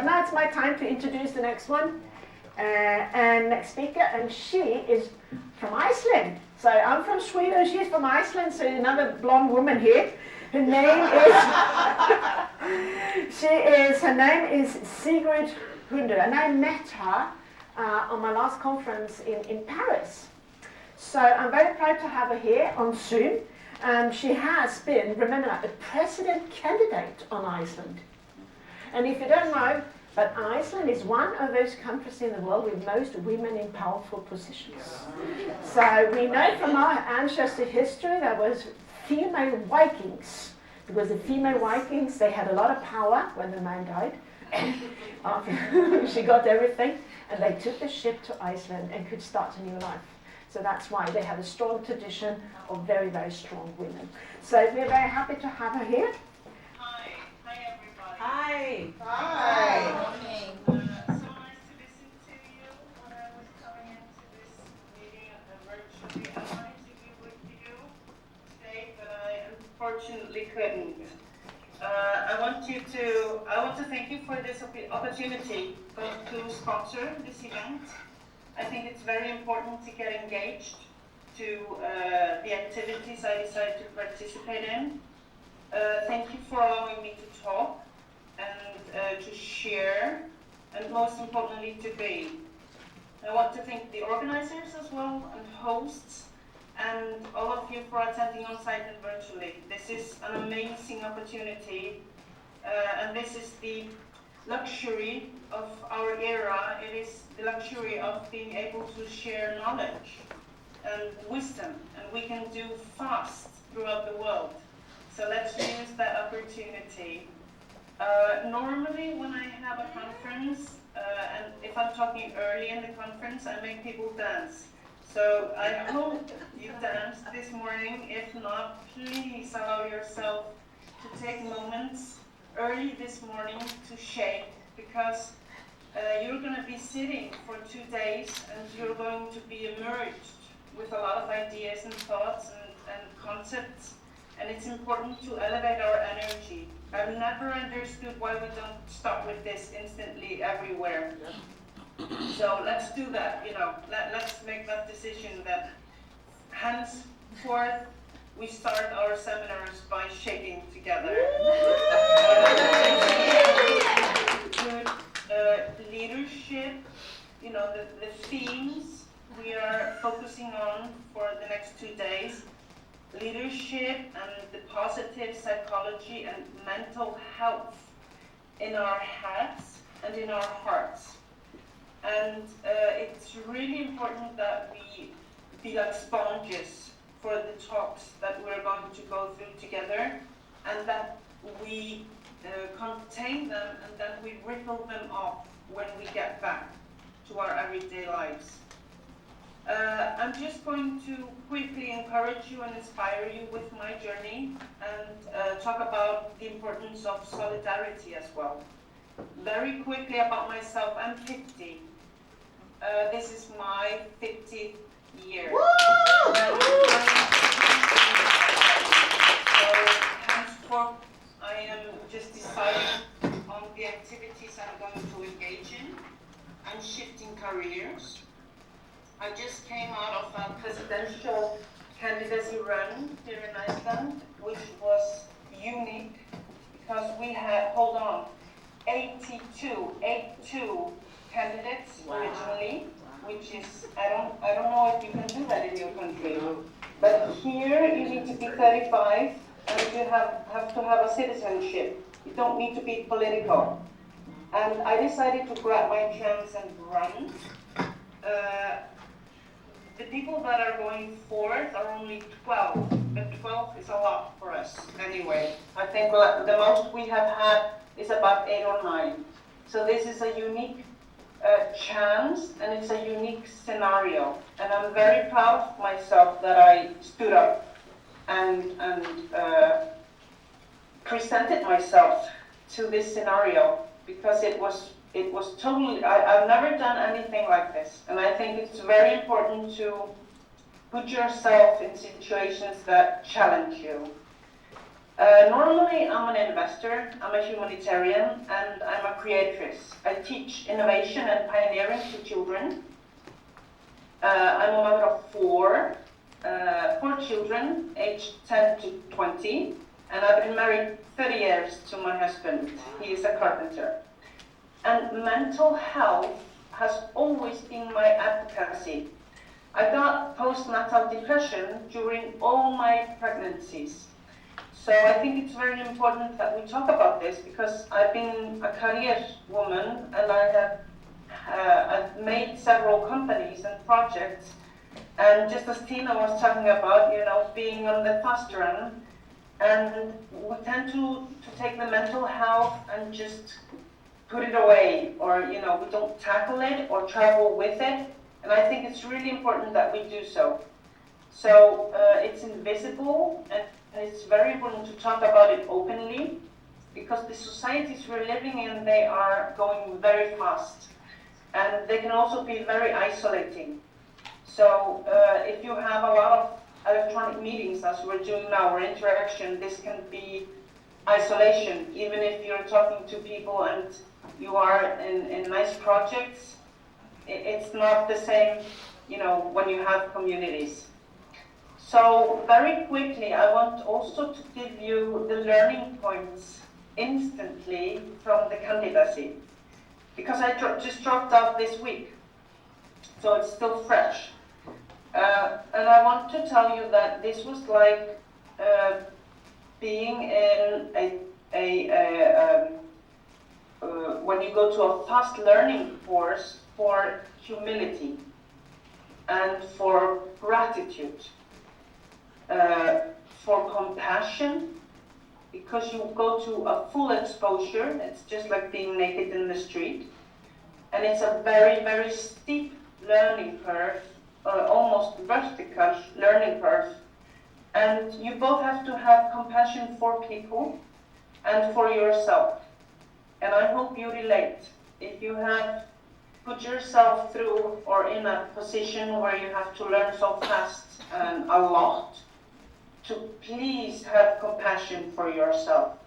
now it's my time to introduce the next one, and next speaker, and she is from Iceland. So I'm from Sweden, she's from Iceland, so another blonde woman here. Her name is, her name is Sigridur Hrund, and I met her on my last conference in Paris. So I'm very proud to have her here on Zoom. She has been, remember that, the president candidate on Iceland. And if you don't know, but Iceland is one of those countries in the world with most women in powerful positions. So we know from our ancestral history there was female Vikings, because the female Vikings, they had a lot of power when the man died. She got everything, and they took the ship to Iceland and could start a new life. So that's why they have a strong tradition of very, very strong women. So we're very happy to have her here. Hi. Hi, everybody. Hi. Hi. So nice to listen to you when I was coming into this meeting virtually. I wanted to be with you today, but I unfortunately couldn't. I want to thank you for this opportunity to sponsor this event. I think it's very important to get engaged to the activities I decided to participate in. Thank you for allowing me to talk and to share, and most importantly to be. I want to thank the organizers as well, and hosts, and all of you for attending on site and virtually. This is an amazing opportunity, and this is the luxury of our era. It is the luxury of being able to share knowledge and wisdom, and we can do fast throughout the world. So let's use that opportunity. Normally when I have a conference, and if I'm talking early in the conference, I make people dance. So I hope you danced this morning. If not, please allow yourself to take moments early this morning to shake, because you're going to be sitting for 2 days and you're going to be emerged with a lot of ideas and thoughts and concepts, and it's important to elevate our energy. I've never understood why we don't start with this instantly everywhere. So let's do that, let's make that decision that henceforth we start our seminars by shaking together. Good leadership, the themes we are focusing on for the next 2 days. Leadership and the positive psychology and mental health in our heads and in our hearts. And it's really important that we be like sponges for the talks that we're going to go through together, and that we contain them and then we ripple them off when we get back to our everyday lives. I'm just going to quickly encourage you and inspire you with my journey, and talk about the importance of solidarity as well. Very quickly about myself, I'm 50. This is my 50th year. So henceforth, I am just deciding on the activities I'm going to engage in. I'm shifting careers. I just came out of a presidential candidacy run here in Iceland, which was unique because we had, 82 candidates originally, which is, I don't know if you can do that in your country. But here you need to be 35 and you have to have a citizenship. You don't need to be political. And I decided to grab my chance and run. The people that are going forth are only 12, but 12 is a lot for us anyway. I think the most we have had is about 8 or 9. So this is a unique chance, and it's a unique scenario. And I'm very proud of myself that I stood up and presented myself to this scenario, because it was totally, I've never done anything like this. And I think it's very important to put yourself in situations that challenge you. Normally, I'm an investor, I'm a humanitarian, and I'm a creatress. I teach innovation and pioneering to children. I'm a mother of four children, aged 10 to 20, and I've been married 30 years to my husband. He is a carpenter. And mental health has always been my advocacy. I got postnatal depression during all my pregnancies. So I think it's very important that we talk about this, because I've been a career woman and I have I've made several companies and projects. And just as Tina was talking about, being on the fast run, and we tend to take the mental health and just put it away, or we don't tackle it or travel with it. And I think it's really important that we do so. So it's invisible, and it's very important to talk about it openly, because the societies we're living in, they are going very fast, and they can also be very isolating. So if you have a lot of electronic meetings, as we're doing now, or interaction, this can be isolation. Even if you're talking to people and you are in nice projects, it's not the same, when you have communities. So very quickly, I want also to give you the learning points instantly from the candidacy, because I just dropped out this week, so it's still fresh. And I want to tell you that this was like being in when you go to a fast learning course for humility and for gratitude, for compassion, because you go to a full exposure. It's just like being naked in the street, and it's a very, very steep learning curve, almost vertical learning curve. And you both have to have compassion for people and for yourself. And I hope you relate. If you have put yourself through or in a position where you have to learn so fast and a lot, to please have compassion for yourself.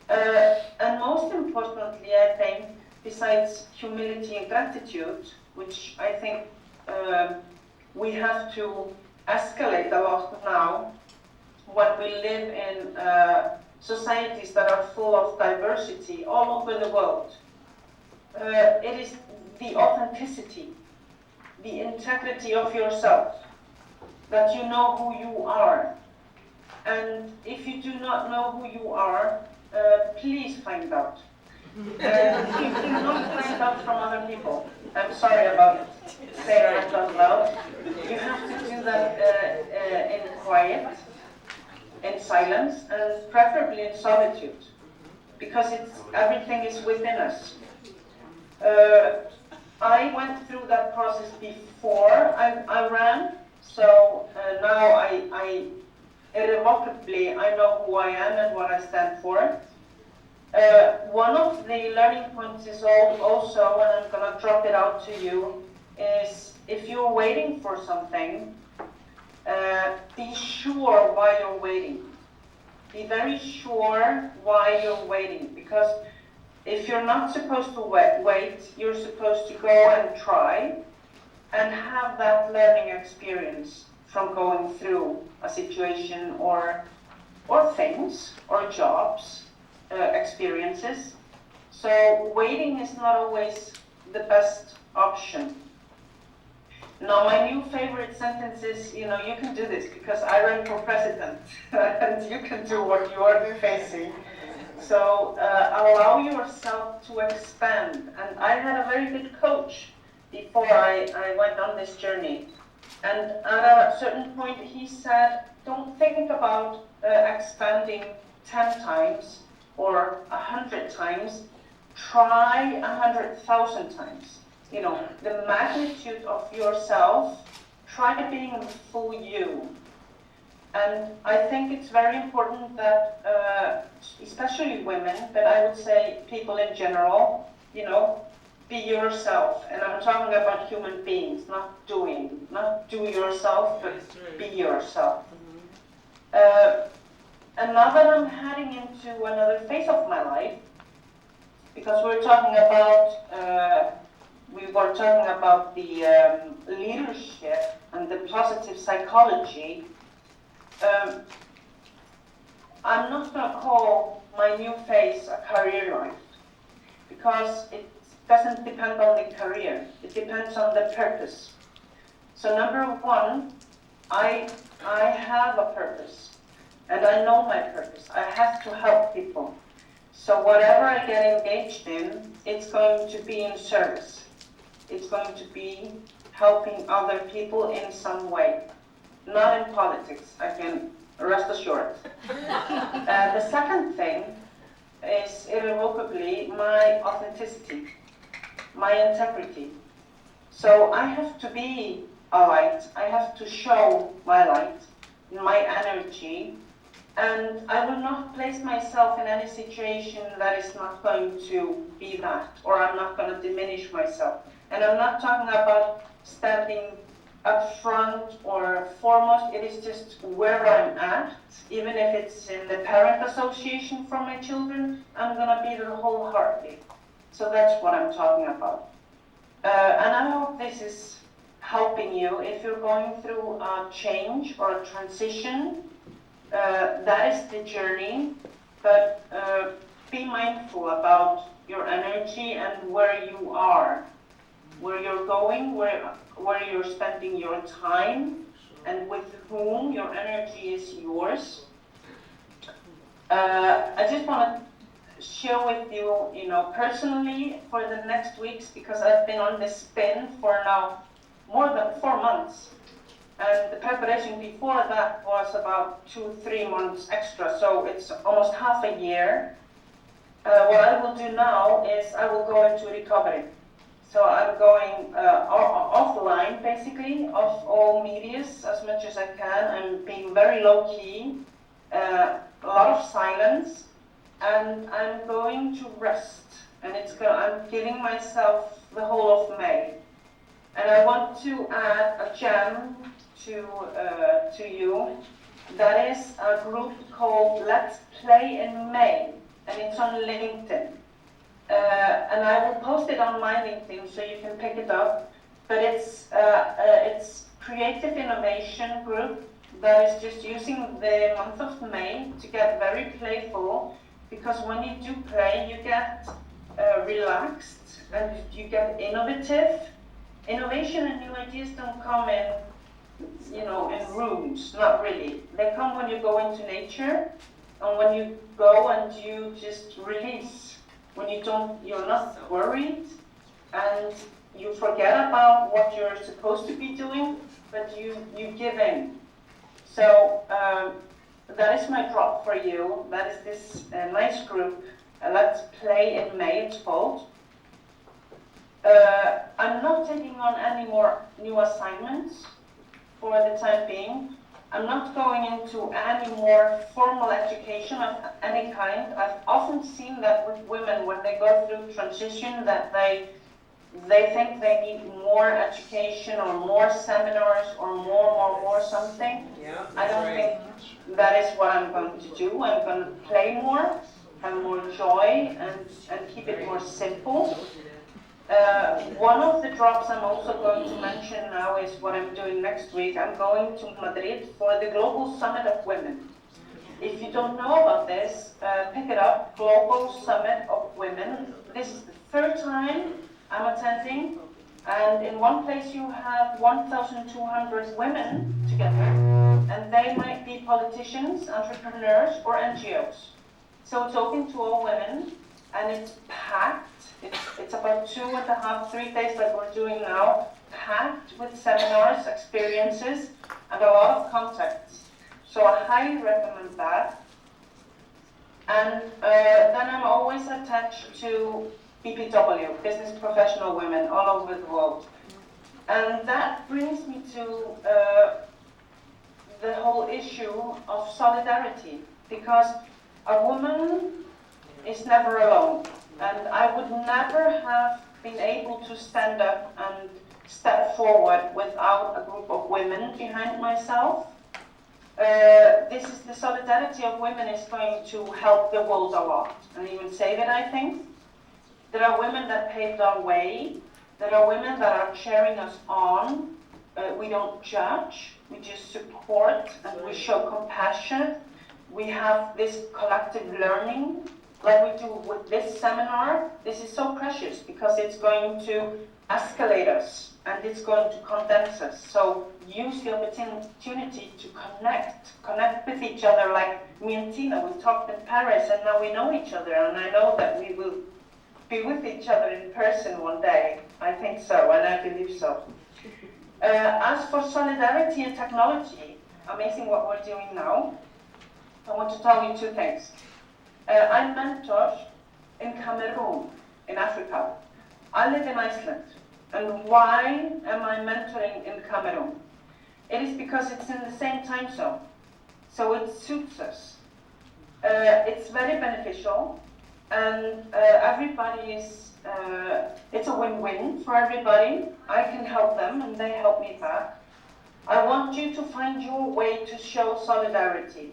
And most importantly, I think, besides humility and gratitude, which I think we have to escalate a lot now when we live in societies that are full of diversity all over the world. It is the authenticity, the integrity of yourself, that you know who you are. And if you do not know who you are, please find out. You cannot find out from other people. I'm sorry about saying that out loud. You have to do that in quiet, in silence, and preferably in solitude, because everything is within us. I went through that process before I ran, so now I irrevocably, I know who I am and what I stand for. One of the learning points is also, and I'm going to drop it out to you, is if you're waiting for something, be sure why you're waiting. Be very sure why you're waiting, because if you're not supposed to wait, you're supposed to go and try and have that learning experience from going through a situation or things or jobs, experiences. So waiting is not always the best option. Now, my new favorite sentence is, you can do this because I ran for president and you can do what you are facing. So allow yourself to expand. And I had a very good coach before I went on this journey. And at a certain point, he said, don't think about expanding 10 times or 100 times. Try 100,000 times. The magnitude of yourself, try being the full you. And I think it's very important that, especially women, but I would say people in general, be yourself. And I'm talking about human beings, not do yourself, but be yourself. And now that I'm heading into another phase of my life, because we were talking about the leadership and the positive psychology, I'm not going to call my new phase a career life, because it doesn't depend on the career. It depends on the purpose. So number one, I have a purpose, and I know my purpose. I have to help people. So whatever I get engaged in, it's going to be in service. It's going to be helping other people in some way, not in politics, I can rest assured. The second thing is irrevocably my authenticity, my integrity. So I have to be a light, I have to show my light, my energy, and I will not place myself in any situation that is not going to be that, or I'm not going to diminish myself. And I'm not talking about standing up front or foremost, it is just where I'm at. Even if it's in the parent association for my children, I'm going to be there wholeheartedly. So that's what I'm talking about. And I hope this is helping you if you're going through a change or a transition. That is the journey, but be mindful about your energy and where you are, where you're going, where you're spending your time, and with whom your energy is yours. I just want to share with you, personally for the next weeks, because I've been on this spin for now more than 4 months. And the preparation before that was about 2-3 months extra, so it's almost half a year. What I will do now is I will go into recovery. So I'm going offline, basically, off all medias as much as I can. I'm being very low-key, a lot of silence, and I'm going to rest. And I'm giving myself the whole of May. And I want to add a gem to you. That is a group called Let's Play in May, and it's on LinkedIn. And I will post it on my LinkedIn so you can pick it up. But it's creative innovation group that is just using the month of May to get very playful, because when you do play, you get relaxed and you get innovative. Innovation and new ideas don't come in rooms, not really. They come when you go into nature, and when you go and you just release. When you're not worried, and you forget about what you're supposed to be doing, but you give in. So that is my drop for you. That is this nice group. Let's Play in May, it's called. I'm not taking on any more new assignments for the time being. I'm not going into any more formal education of any kind. I've often seen that with women when they go through transition, that they think they need more education or more seminars or more something. Yeah, I don't right. think that is what I'm going to do. I'm going to play more, have more joy, and keep it more simple. One of the drops I'm also going to mention now is what I'm doing next week. I'm going to Madrid for the Global Summit of Women. If you don't know about this, pick it up, Global Summit of Women. This is the third time I'm attending, and in one place you have 1,200 women together, and they might be politicians, entrepreneurs, or NGOs. So talking to all women, and it's packed. It's about 2.5, 3 days like we're doing now, packed with seminars, experiences, and a lot of contacts. So I highly recommend that. And then I'm always attached to BPW, Business Professional Women, all over the world. And that brings me to the whole issue of solidarity, because a woman is never alone. And I would never have been able to stand up and step forward without a group of women behind myself. this is the solidarity of women is going to help the world a lot, and even save it, I think. There are women that paved our way. There are women that are cheering us on. We don't judge, we just support, and we show compassion. We have this collective learning, like we do with this seminar. This is so precious because it's going to escalate us and it's going to condense us. So use the opportunity to connect with each other, like me and Tina. We talked in Paris and now we know each other, and I know that we will be with each other in person one day. I think so, and I believe so. As for solidarity and technology, amazing what we're doing now, I want to tell you two things. I mentor in Cameroon, in Africa. I live in Iceland. And why am I mentoring in Cameroon? It is because it's in the same time zone. So it suits us. It's very beneficial, and everybody is it's a win-win for everybody. I can help them and they help me back. I want you to find your way to show solidarity.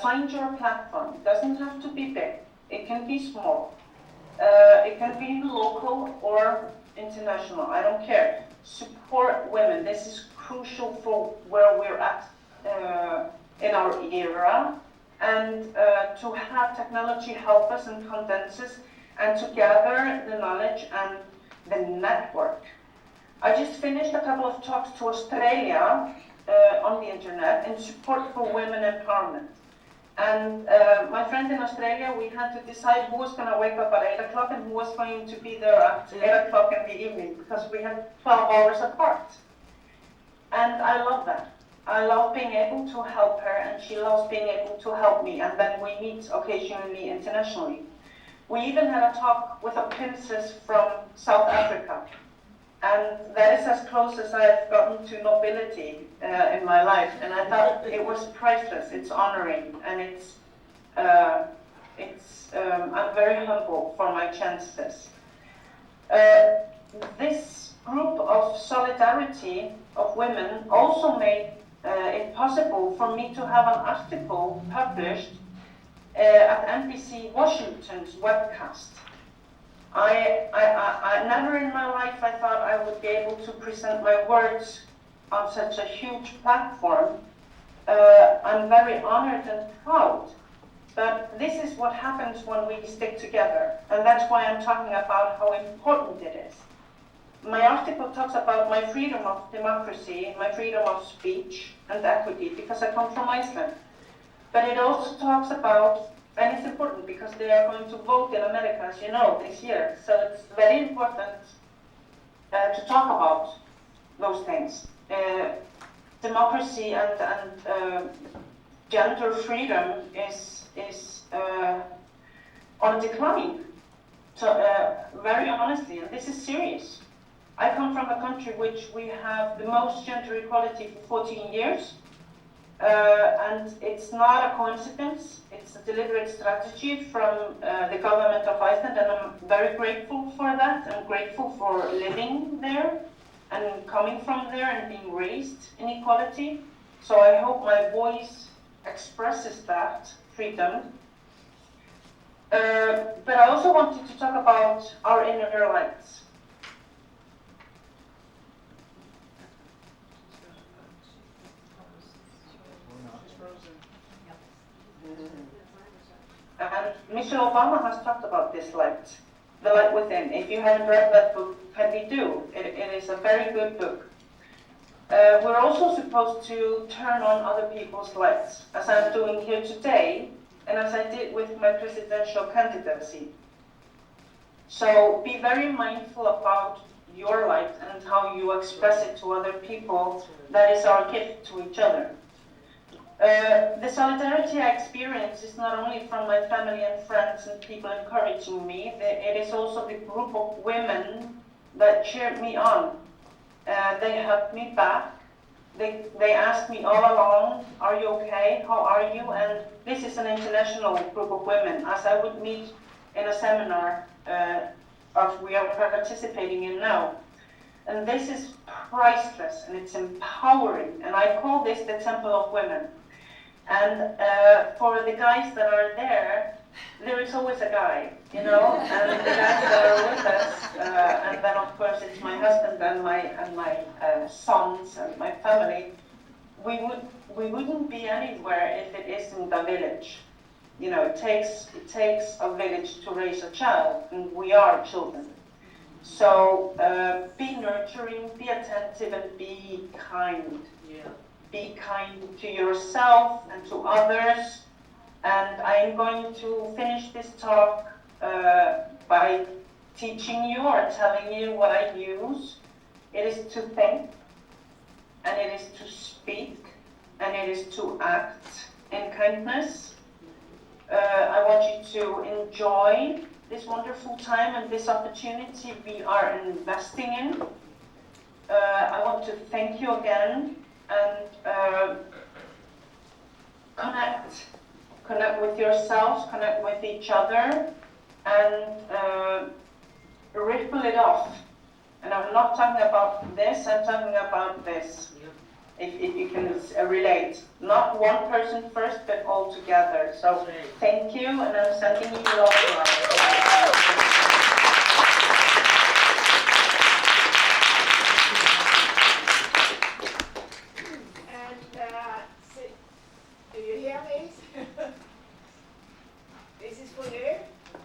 Find your platform. It doesn't have to be big. It can be small. It can be local or international. I don't care. Support women. This is crucial for where we're at in our era. And to have technology help us and condense us, and to gather the knowledge and the network. I just finished a couple of talks to Australia on the internet in support for women empowerment. And my friend in Australia, we had to decide who was going to wake up at 8 o'clock and who was going to be there at 8 o'clock in the evening, because we had 12 hours apart. And I love that. I love being able to help her, and she loves being able to help me, and then we meet occasionally internationally. We even had a talk with a princess from South Africa, and that is as close as I've gotten to nobility in my life, and I thought it was priceless. It's honoring, and I'm very humble for my chances. This group of solidarity of women also made it possible for me to have an article published at NBC Washington's webcast. I never in my life I thought I would be able to present my words on such a huge platform. I'm very honored and proud. But this is what happens when we stick together, and that's why I'm talking about how important it is. My article talks about my freedom of democracy, my freedom of speech and equity, because I come from Iceland. But it also talks about, and it's important because they are going to vote in America, as you know, this year. So it's very important to talk about those things. Democracy and gender freedom is on decline. So very honestly, and this is serious. I come from a country which we have the most gender equality for 14 years. And it's not a coincidence, it's a deliberate strategy from the government of Iceland, and I'm very grateful for that. I'm grateful for living there and coming from there and being raised in equality. So I hope my voice expresses that freedom. But I also wanted to talk about our inner lights. And Michelle Obama has talked about this light, the light within. If you haven't read that book, kindly do. It is a very good book. We're also supposed to turn on other people's lights, as I'm doing here today, and as I did with my presidential candidacy. So be very mindful about your light and how you express it to other people. That is our gift to each other. The solidarity I experience is not only from my family and friends and people encouraging me, it is also the group of women that cheered me on. They helped me back. They asked me all along, are you okay? How are you? And this is an international group of women, as I would meet in a seminar we are participating in now. And this is priceless and it's empowering. And I call this the Temple of Women. And for the guys that are there is always a guy, you know, and the guys that are with us, and then of course it's my husband and my sons and my family. We wouldn't be anywhere if it isn't a village. You know, it takes a village to raise a child, and we are children. So be nurturing, be attentive, and be kind. Yeah. Be kind to yourself and to others. And I'm going to finish this talk by teaching you or telling you what I use. It is to think, and it is to speak, and it is to act in kindness. I want you to enjoy this wonderful time and this opportunity we are investing in. I want to thank you again and connect with yourselves, connect with each other, and ripple it off. And I'm not talking about this, I'm talking about this. If you can relate. Not one person first, but all together. So thank you, and I'm sending you love. Do you hear me? This is for you.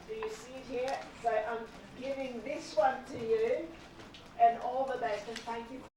Do you see it here? So I'm giving this one to you, and all the best, and thank you.